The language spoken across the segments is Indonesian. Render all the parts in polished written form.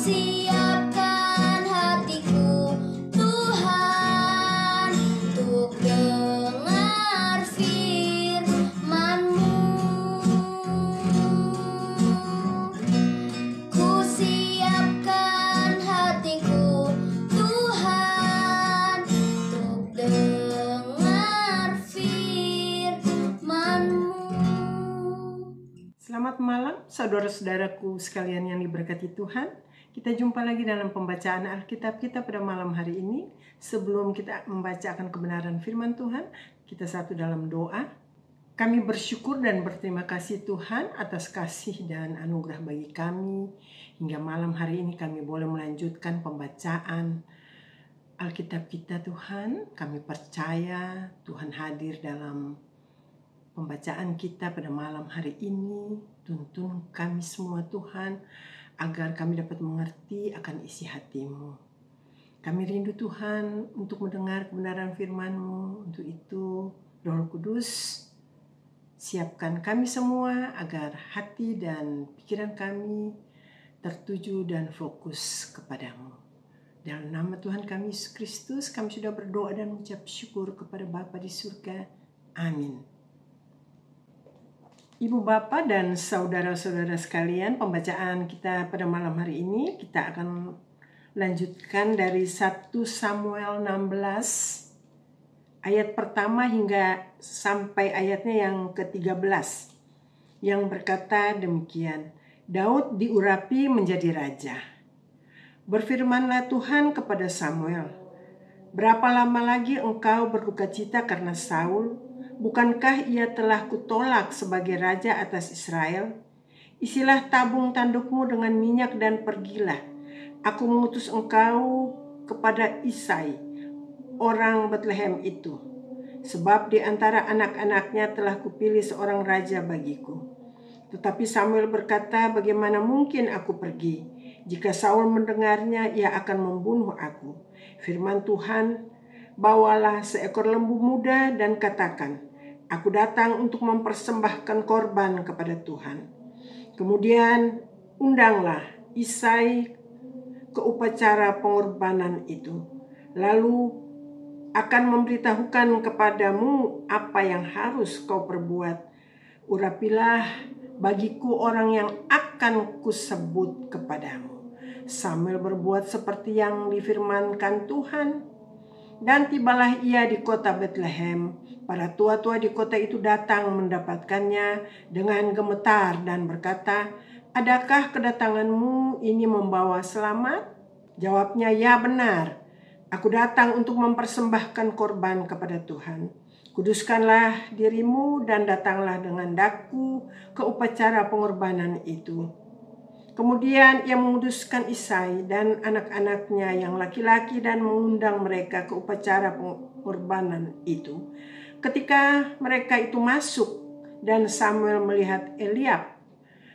siapkan hatiku Tuhan untuk dengar firman-Mu. Ku siapkan hatiku Tuhan untuk dengar firman-Mu. Selamat malam saudara-saudaraku sekalian yang diberkati Tuhan. Kita jumpa lagi dalam pembacaan Alkitab kita pada malam hari ini. Sebelum kita membacakan kebenaran firman Tuhan, kita satu dalam doa. Kami bersyukur dan berterima kasih Tuhan atas kasih dan anugerah bagi kami. Hingga malam hari ini kami boleh melanjutkan pembacaan Alkitab kita Tuhan. Kami percaya Tuhan hadir dalam pembacaan kita pada malam hari ini. Tuntun kami semua Tuhan, agar kami dapat mengerti akan isi hati-Mu. Kami rindu Tuhan untuk mendengar kebenaran firman-Mu. Untuk itu Roh Kudus, siapkan kami semua agar hati dan pikiran kami tertuju dan fokus kepadamu. Dalam nama Tuhan kami Yesus Kristus, kami sudah berdoa dan mengucap syukur kepada Bapa di surga. Amin. Ibu Bapak dan saudara-saudara sekalian, pembacaan kita pada malam hari ini kita akan lanjutkan dari 1 Samuel 16 ayat pertama hingga sampai ayatnya yang ke-13 yang berkata demikian. Daud diurapi menjadi raja. Berfirmanlah Tuhan kepada Samuel, berapa lama lagi engkau berduka cita karena Saul? Bukankah ia telah kutolak sebagai raja atas Israel? Isilah tabung tandukmu dengan minyak dan pergilah. Aku mengutus engkau kepada Isai, orang Betlehem itu. Sebab di antara anak-anaknya telah kupilih seorang raja bagiku. Tetapi Samuel berkata, bagaimana mungkin aku pergi? Jika Saul mendengarnya, ia akan membunuh aku. Firman Tuhan, bawalah seekor lembu muda dan katakan, aku datang untuk mempersembahkan korban kepada Tuhan. Kemudian undanglah Isai ke upacara pengorbanan itu. Lalu akan memberitahukan kepadamu apa yang harus kau perbuat. Urapilah bagiku orang yang akan kusebut kepadamu. Samuel berbuat seperti yang difirmankan Tuhan. Dan tibalah ia di kota Betlehem. Para tua-tua di kota itu datang mendapatkannya dengan gemetar dan berkata, adakah kedatanganmu ini membawa selamat? Jawabnya, ya benar. Aku datang untuk mempersembahkan korban kepada Tuhan. Kuduskanlah dirimu dan datanglah dengan daku ke upacara pengorbanan itu. Kemudian ia menguduskan Isai dan anak-anaknya yang laki-laki dan mengundang mereka ke upacara pengorbanan itu. Ketika mereka itu masuk dan Samuel melihat Eliab,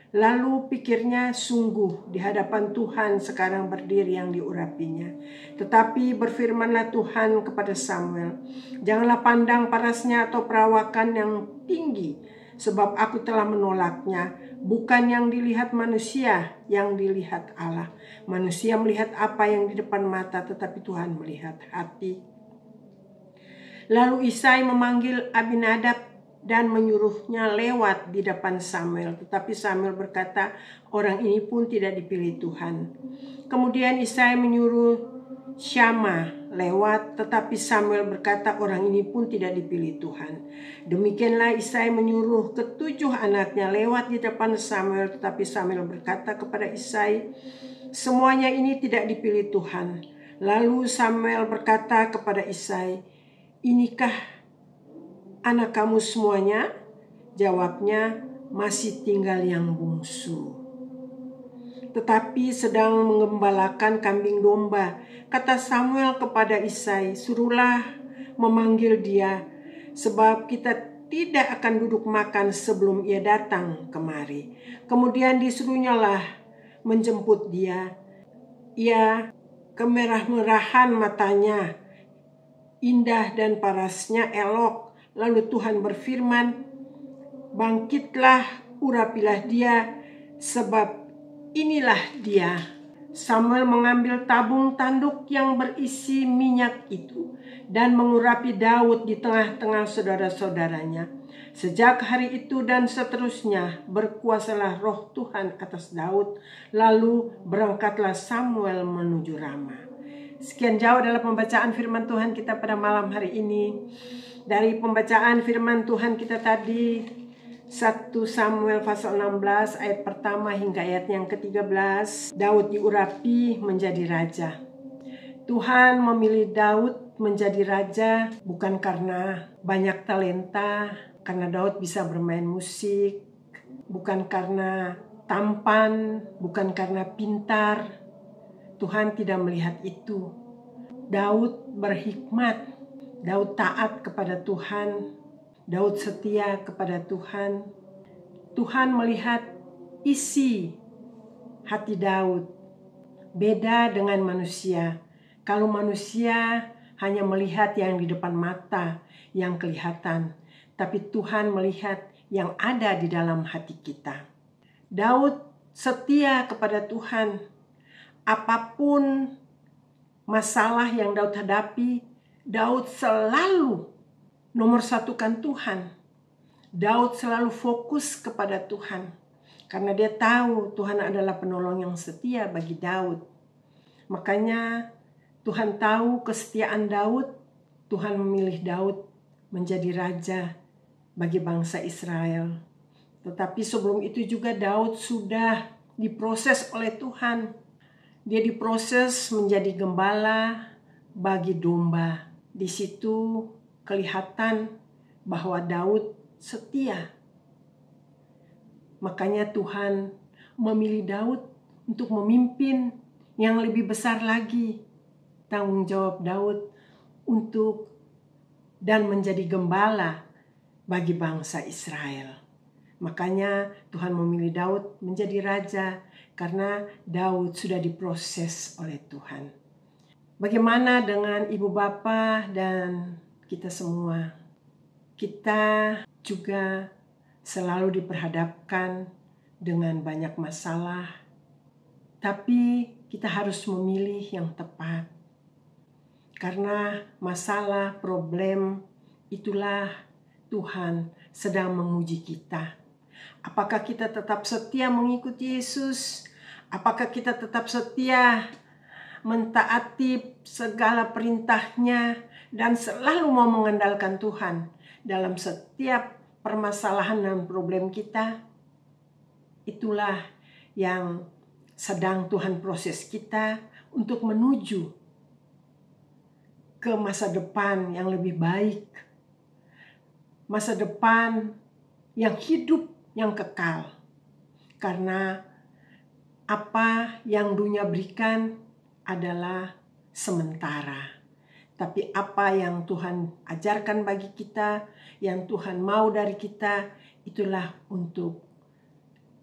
lalu pikirnya sungguh di hadapan Tuhan sekarang berdiri yang diurapinya. Tetapi berfirmanlah Tuhan kepada Samuel, janganlah pandang parasnya atau perawakan yang tinggi, sebab aku telah menolaknya. Bukan yang dilihat manusia, yang dilihat Allah. Manusia melihat apa yang di depan mata, tetapi Tuhan melihat hati. Lalu Isai memanggil Abinadab dan menyuruhnya lewat di depan Samuel. Tetapi Samuel berkata, orang ini pun tidak dipilih Tuhan. Kemudian Isai menyuruh Syama lewat, tetapi Samuel berkata, orang ini pun tidak dipilih Tuhan. Demikianlah Isai menyuruh ke-7 anaknya lewat di depan Samuel, tetapi Samuel berkata kepada Isai, semuanya ini tidak dipilih Tuhan. Lalu Samuel berkata kepada Isai, inikah anak kamu semuanya? Jawabnya, masih tinggal yang bungsu, tetapi sedang mengembalakan kambing domba. Kata Samuel kepada Isai, suruhlah memanggil dia, sebab kita tidak akan duduk makan sebelum ia datang kemari. Kemudian disuruhnyalah menjemput dia. Ia kemerah-merahan matanya, indah dan parasnya elok. Lalu Tuhan berfirman, bangkitlah, urapilah dia, sebab inilah dia. Samuel mengambil tabung tanduk yang berisi minyak itu dan mengurapi Daud di tengah-tengah saudara-saudaranya. Sejak hari itu dan seterusnya berkuasalah roh Tuhan atas Daud. Lalu berangkatlah Samuel menuju Rama. Sekian jauh adalah pembacaan firman Tuhan kita pada malam hari ini. Dari pembacaan firman Tuhan kita tadi, 1 Samuel pasal 16 ayat pertama hingga ayat yang ke-13, Daud diurapi menjadi raja. Tuhan memilih Daud menjadi raja bukan karena banyak talenta, karena Daud bisa bermain musik, bukan karena tampan, bukan karena pintar. Tuhan tidak melihat itu. Daud berhikmat, Daud taat kepada Tuhan, Daud setia kepada Tuhan. Tuhan melihat isi hati Daud. Beda dengan manusia. Kalau manusia hanya melihat yang di depan mata, yang kelihatan. Tapi Tuhan melihat yang ada di dalam hati kita. Daud setia kepada Tuhan. Apapun masalah yang Daud hadapi, Daud selalu nomor satukan Tuhan. Daud selalu fokus kepada Tuhan. Karena dia tahu Tuhan adalah penolong yang setia bagi Daud. Makanya Tuhan tahu kesetiaan Daud. Tuhan memilih Daud menjadi raja bagi bangsa Israel. Tetapi sebelum itu juga Daud sudah diproses oleh Tuhan. Dia diproses menjadi gembala bagi domba. Di situ kelihatan bahwa Daud setia. Makanya Tuhan memilih Daud untuk memimpin yang lebih besar lagi. Tanggung jawab Daud untuk dan menjadi gembala bagi bangsa Israel. Makanya Tuhan memilih Daud menjadi raja karena Daud sudah diproses oleh Tuhan. Bagaimana dengan ibu bapa dan kita semua? Kita juga selalu diperhadapkan dengan banyak masalah, tapi kita harus memilih yang tepat. Karena masalah, problem, itulah Tuhan sedang menguji kita. Apakah kita tetap setia mengikuti Yesus? Apakah kita tetap setia mentaati segala perintahnya dan selalu mau mengandalkan Tuhan dalam setiap permasalahan dan problem kita? Itulah yang sedang Tuhan proses kita untuk menuju ke masa depan yang lebih baik. Masa depan yang hidup, yang kekal. Karena apa yang dunia berikan adalah sementara. Tapi apa yang Tuhan ajarkan bagi kita, yang Tuhan mau dari kita, itulah untuk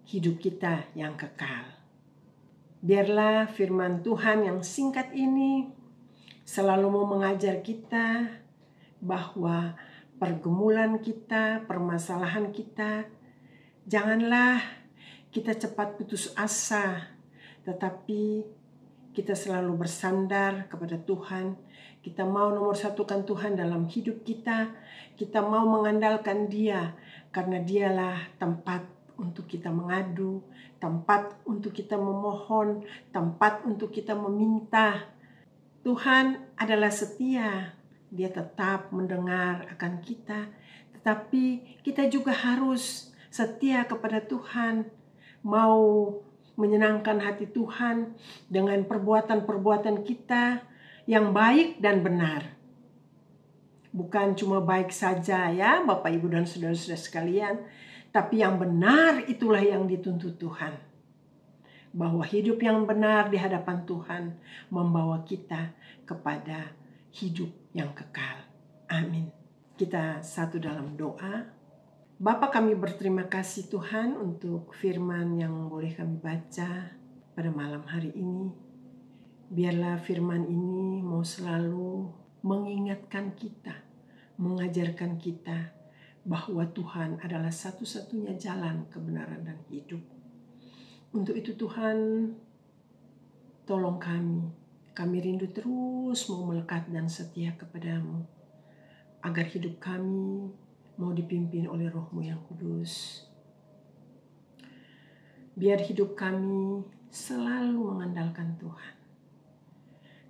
hidup kita yang kekal. Biarlah firman Tuhan yang singkat ini selalu mau mengajar kita bahwa pergumulan kita, permasalahan kita, janganlah kita cepat putus asa, tetapi kita selalu bersandar kepada Tuhan. Kita mau nomor satukan Tuhan dalam hidup kita. Kita mau mengandalkan Dia, karena Dialah tempat untuk kita mengadu, tempat untuk kita memohon, tempat untuk kita meminta. Tuhan adalah setia. Dia tetap mendengar akan kita. Tetapi kita juga harus setia kepada Tuhan. Mau menyenangkan hati Tuhan dengan perbuatan-perbuatan kita yang baik dan benar. Bukan cuma baik saja ya Bapak Ibu dan saudara-saudara sekalian, tapi yang benar itulah yang dituntut Tuhan. Bahwa hidup yang benar di hadapan Tuhan membawa kita kepada hidup yang kekal. Amin. Kita satu dalam doa. Bapa, kami berterima kasih Tuhan untuk firman yang boleh kami baca pada malam hari ini. Biarlah firman ini mau selalu mengingatkan kita, mengajarkan kita bahwa Tuhan adalah satu-satunya jalan kebenaran dan hidup. Untuk itu Tuhan, Tolong kami rindu terus mau melekat dan setia kepadamu, agar hidup kami mau dipimpin oleh Roh-Mu yang kudus. Biar hidup kami selalu mengandalkan Tuhan.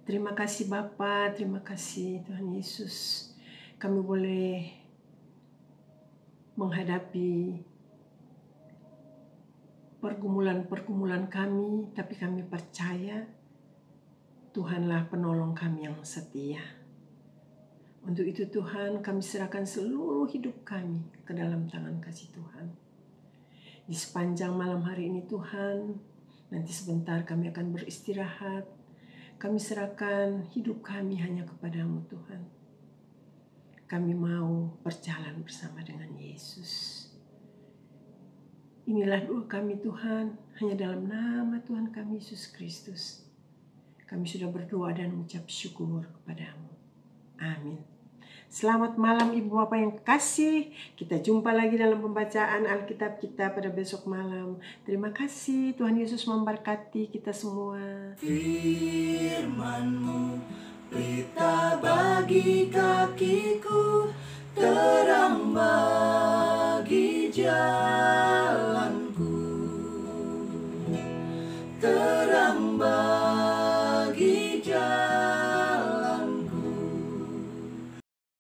Terima kasih Bapa, terima kasih Tuhan Yesus. Kami boleh menghadapi pergumulan-pergumulan kami, tapi kami percaya Tuhanlah penolong kami yang setia. Untuk itu Tuhan, kami serahkan seluruh hidup kami ke dalam tangan kasih Tuhan. Di sepanjang malam hari ini Tuhan, nanti sebentar kami akan beristirahat. Kami serahkan hidup kami hanya kepadamu Tuhan. Kami mau berjalan bersama dengan Yesus. Inilah doa kami Tuhan, hanya dalam nama Tuhan kami Yesus Kristus. Kami sudah berdoa dan mengucap syukur kepadamu. Amin. Selamat malam Ibu Bapak yang kasih. Kita jumpa lagi dalam pembacaan Alkitab kita pada besok malam. Terima kasih. Tuhan Yesus memberkati kita semua. Firman-Mu pelita bagi kakiku, terang bagi jalan.